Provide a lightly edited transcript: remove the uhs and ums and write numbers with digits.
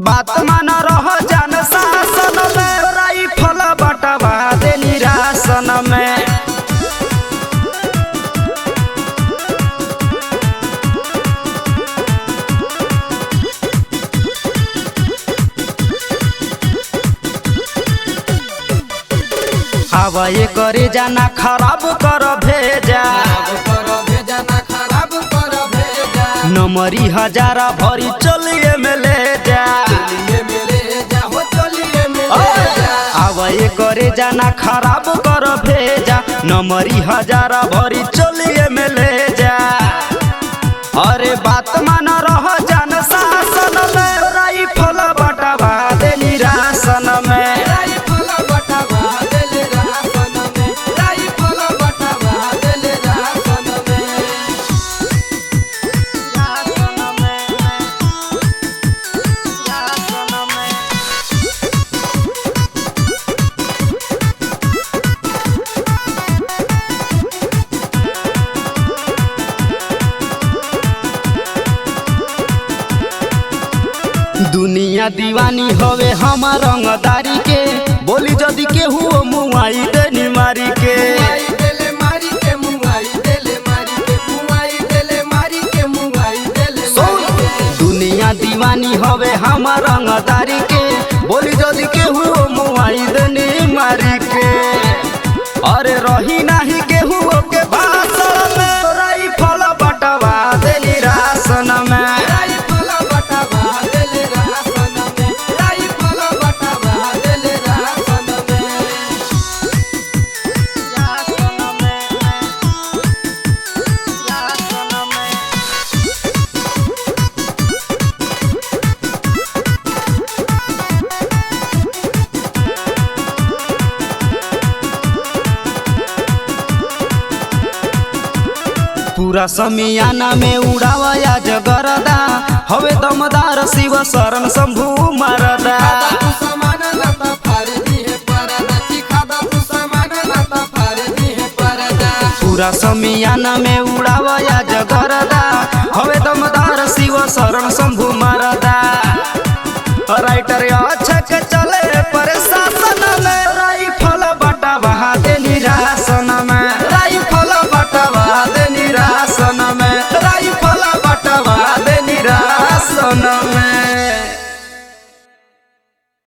बात मान रह जान शासन में राइफल बटवा दे निरासन में। हवा ये करे जाना खराब कर भेजा नमरी हजारा भरी चलिए में ले जा। आवा ये करे जाना खराब कर भेजा नमरी हजारा भरी चलिए में ले जा। अरे बात मान रह जान शासन में राइफल बटवा दे निरासन में। दुनिया दीवानी हवे हमार रंगदारी के बोली जदी के हुओ मुआई देनी मारी के। दुनिया दीवानी हवे हमार रंगदारी के बोली जदी के हुओ मुआई देनी मारी के। अरे रही नाही के हुओ के भाषण में राइफल बटवा दे निरासन में। पूरा समियाना में उड़ावया जगरदा हवे दमदार शिव शरण शंभु मरदा। पूरा समियाना में उड़ावया जगरदा हवे दमदार शिव शरण शंभु मरदा। राइटर